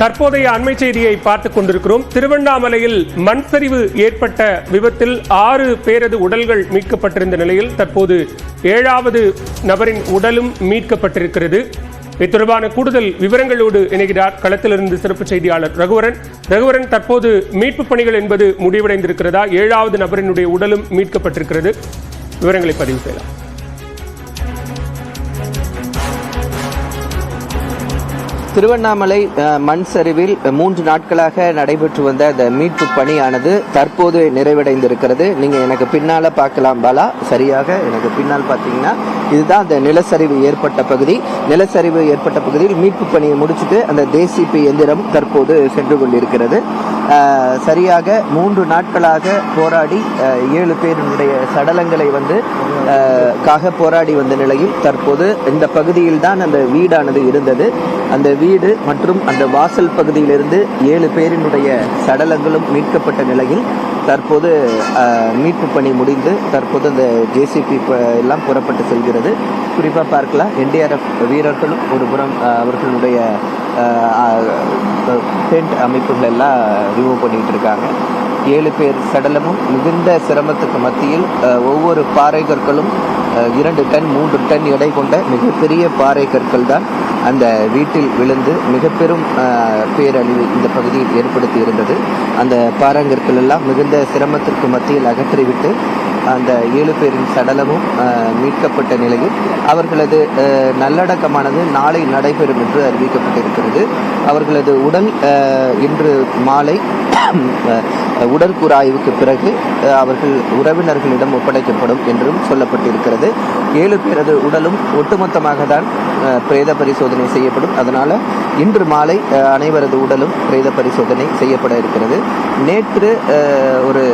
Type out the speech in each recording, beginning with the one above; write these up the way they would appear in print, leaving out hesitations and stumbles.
தற்போதைய அண்மை செய்தியை பார்த்துக் கொண்டிருக்கிறோம். திருவண்ணாமலையில் மண் சரிவு ஏற்பட்ட விபத்தில் 6 பேரது உடல்கள் மீட்கப்பட்டிருந்த நிலையில் தற்போது 7வது நபரின் உடலும் மீட்கப்பட்டிருக்கிறது. இது தொடர்பான கூடுதல் விவரங்களோடு இணைகிறார் களத்திலிருந்து சிறப்பு செய்தியாளர் ரகுவரன். தற்போது மீட்பு பணிகள் என்பது முடிவடைந்திருக்கிறதா? 7வது நபரினுடைய உடலும் மீட்கப்பட்டிருக்கிறது. விவரங்களை பதிவு செய்யலாம். திருவண்ணாமலை மண் சரிவில் 3 நாட்களாக நடைபெற்று வந்த அந்த மீட்பு பணியானது தற்போது நிறைவடைந்திருக்கிறது. நீங்க எனக்கு பின்னால பார்க்கலாம் பாலா, சரியாக எனக்கு பின்னால் பார்த்தீங்கன்னா இதுதான் அந்த நிலச்சரிவு ஏற்பட்ட பகுதி. நிலச்சரிவு ஏற்பட்ட பகுதியில் மீட்பு பணியை முடிச்சுட்டு அந்த ஜேசிபி எந்திரம் தற்போது சென்று கொண்டிருக்கிறது. சரியாக 3 நாட்களாக போராடி 7 பேருடைய சடலங்களை காக போராடி வந்த நிலையில் தற்போது இந்த பகுதியில் தான் அந்த வீடானது இருந்தது. அந்த வீடு மற்றும் அந்த வாசல் பகுதியிலிருந்து 7 பேரினுடைய சடலங்களும் மீட்கப்பட்ட நிலையில் தற்போது மீட்பு பணி முடிந்து தற்போது அந்த ஜேசிபி எல்லாம் புறப்பட்டு செல்கிறது. குறிப்பாக பார்க்கலாம், NDRF வீரர்களும் ஒரு புறம் அவர்களுடைய டென்ட் அமைப்புகள் எல்லாம் ரிமூவ் பண்ணிட்டு இருக்காங்க. 7 பேர் சடலமும் மிகுந்த சிரமத்துக்கு மத்தியில் ஒவ்வொரு பாறை கற்களும் 2 டன் 3 டன் எடை கொண்ட மிகப்பெரிய பாறை கற்கள் தான் அந்த வீட்டில் விழுந்து மிக பெரும் பேரழிவு இந்த பகுதியில் ஏற்படுத்தி இருந்தது. அந்த பாறாங்கற்கள் எல்லாம் மிகுந்த சிரமத்திற்கு மத்தியில் அகற்றிவிட்டு அந்த 7 பேரின் சடலமும் மீட்கப்பட்ட நிலையில் அவர்களது நல்லடக்கமானது நாளை நடைபெறும் என்று அறிவிக்கப்பட்டிருக்கிறது. அவர்களது உடல் இன்று மாலை உடற்கூறு ஆய்வுக்கு பிறகு அவர்கள் உறவினர்களிடம் ஒப்படைக்கப்படும் என்றும் சொல்லப்பட்டிருக்கிறது. 7 பேரது உடலும் ஒட்டுமொத்தமாக தான் பிரேத பரிசோதனை செய்யப்படும். அதனால இன்று மாலை அனைவரது உடலும் பிரேத பரிசோதனை செய்யப்பட இருக்கிறது. நேற்று ஒரு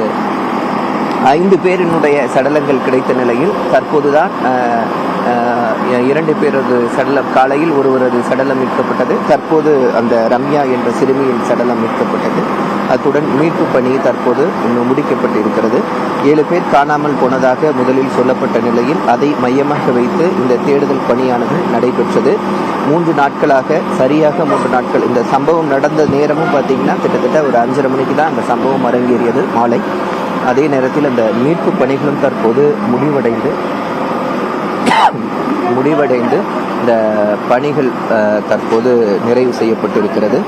5 பேரினுடைய சடலங்கள் கிடைத்த நிலையில் தற்போதுதான் 2 பேரது சடலம், காலையில் ஒருவரது சடலம் மீட்கப்பட்டது. தற்போது அந்த ரம்யா என்ற சிறுமியின் சடலம் மீட்கப்பட்டது. அத்துடன் மீட்பு பணி தற்போது முடிக்கப்பட்டு இருக்கிறது. 7 பேர் காணாமல் போனதாக முதலில் சொல்லப்பட்ட நிலையில் அதை மையமாக வைத்து இந்த தேடுதல் பணியானது நடைபெற்றது. 3 நாட்களாக, சரியாக 3 நாட்கள். இந்த சம்பவம் நடந்த நேரமும் பார்த்தீங்கன்னா கிட்டத்தட்ட ஒரு 5:30 மணிக்கு தான் அந்த சம்பவம் அரங்கேறியது மாலை. அதே நேரத்தில் அந்த மீட்பு பணிகளும் தற்போது முடிவடைந்து இந்த பணிகள் தற்போது நிறைவு செய்யப்பட்டிருக்கிறது.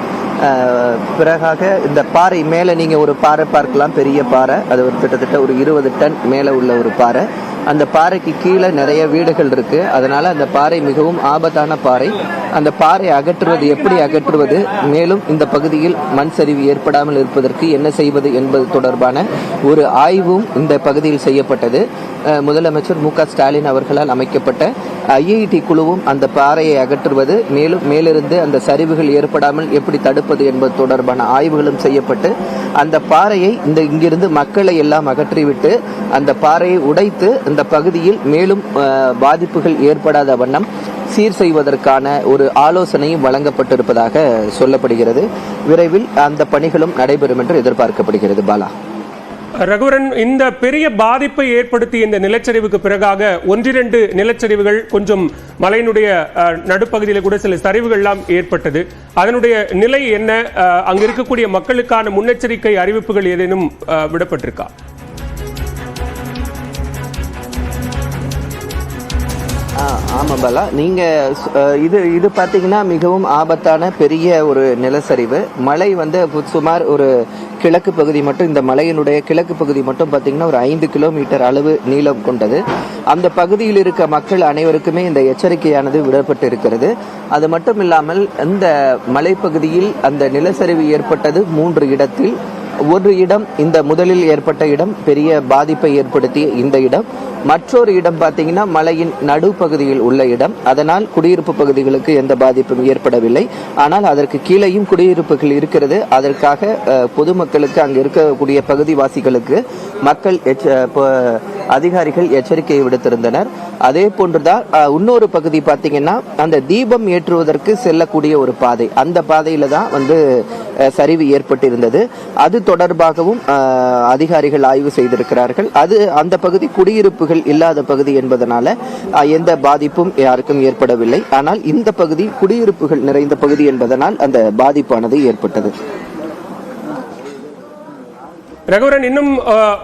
பிறகாக இந்த பாறை மேலே நீங்கள் ஒரு பாறை பார்க்கலாம், பெரிய பாறை. அது ஒரு கிட்டத்தட்ட ஒரு 20 டன் மேலே உள்ள ஒரு பாறை. அந்த பாறைக்கு கீழே நிறைய வீடுகள் இருக்கு. அதனால அந்த பாறை மிகவும் ஆபத்தான பாறை. அந்த பாறை எப்படி அகற்றுவது, மேலும் இந்த பகுதியில் மண் சரிவு ஏற்படாமல் இருப்பதற்கு என்ன செய்வது என்பது தொடர்பான ஒரு ஆய்வும் இந்த பகுதியில் செய்யப்பட்டது. முதலமைச்சர் மு க ஸ்டாலின் அவர்களால் அமைக்கப்பட்ட IIT குழுவும் அந்த பாறையை அகற்றுவது, மேலும் மேலிருந்து அந்த சரிவுகள் ஏற்படாமல் எப்படி தடுப்பது என்பது தொடர்பான ஆய்வுகளும் செய்யப்பட்டு அந்த பாறையை இங்கிருந்து மக்களை எல்லாம் அகற்றிவிட்டு அந்த பாறையை உடைத்து இந்த பகுதியில் மேலும் பாதிப்புகள் ஏற்படாத வண்ணம் சீர் செய்வதற்கான ஒரு ஆலோசனையும் வழங்கப்பட்டிருப்பதாக சொல்லப்படுகிறது. விரைவில் அந்த பணிகளும் நடைபெறும் என்று எதிர்பார்க்கப்படுகிறது. பாலா, ரகுவரன், இந்த பெரிய பாதிப்பை ஏற்படுத்திய இந்த நிலச்சரிவுக்கு பிறகாக 1-2 நிலச்சரிவுகள், கொஞ்சம் மலையினுடைய நடுப்பகுதியில் கூட சில சரிவுகள் எல்லாம் ஏற்பட்டது. அதனுடைய நிலை என்ன? அங்க இருக்கக்கூடிய மக்களுக்கான முன்னெச்சரிக்கை அறிவிப்புகள் ஏதேனும் விடப்பட்டிருக்கா? ஆமாம் பாலா, நீங்கள் இது பார்த்தீங்கன்னா மிகவும் ஆபத்தான பெரிய ஒரு நிலச்சரிவு. மலை சுமார் ஒரு கிழக்கு பகுதி மட்டும், இந்த மலையினுடைய கிழக்கு பகுதி மட்டும் பார்த்தீங்கன்னா ஒரு 5 கிலோமீட்டர் அளவு நீளம் கொண்டது. அந்த பகுதியில் இருக்க மக்கள் அனைவருக்குமே இந்த எச்சரிக்கையானது விடப்பட்டு இருக்கிறது. அது மட்டும் இல்லாமல் இந்த மலைப்பகுதியில் அந்த நிலச்சரிவு ஏற்பட்டது 3 இடத்தில். ஒரு இடம், இந்த முதலில் ஏற்பட்ட இடம் பெரிய பாதிப்பை ஏற்படுத்திய இந்த இடம். மற்றொரு இடம் பார்த்தீங்கன்னா மலையின் நடுப்பகுதியில் உள்ள இடம். அதனால் குடியிருப்பு பகுதிகளுக்கு எந்த பாதிப்பும் ஏற்படவில்லை. ஆனால் அதற்கு கீழேயும் குடியிருப்புகள் இருக்கிறது. அதற்காக பொதுமக்களுக்கு, அங்கு இருக்கக்கூடிய பகுதிவாசிகளுக்கு அதிகாரிகள் எச்சரிக்கையை விடுத்திருந்தனர். அதே போன்றுதான் இன்னொரு பகுதி பார்த்தீங்கன்னா அந்த தீபம் ஏற்றுவதற்கு செல்லக்கூடிய ஒரு பாதை, அந்த பாதையில தான் வந்து சரிவு ஏற்பட்டிருந்தது. அது தொடர்பாகவும் அதிகாரிகள் ஆய்வு செய்திருக்கிறார்கள். அந்த பகுதி குடியிருப்புகள் இல்லாத பகுதி என்பதனால எந்த பாதிப்பும் யாருக்கும் ஏற்படவில்லை. ஆனால் இந்த பகுதி குடியிருப்புகள் நிறைந்த பகுதி என்பதனால் அந்த பாதிப்பானது ஏற்பட்டது. ரகுவரன், இன்னும்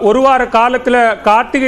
ஒரு வார காலத்துல கார்த்திகை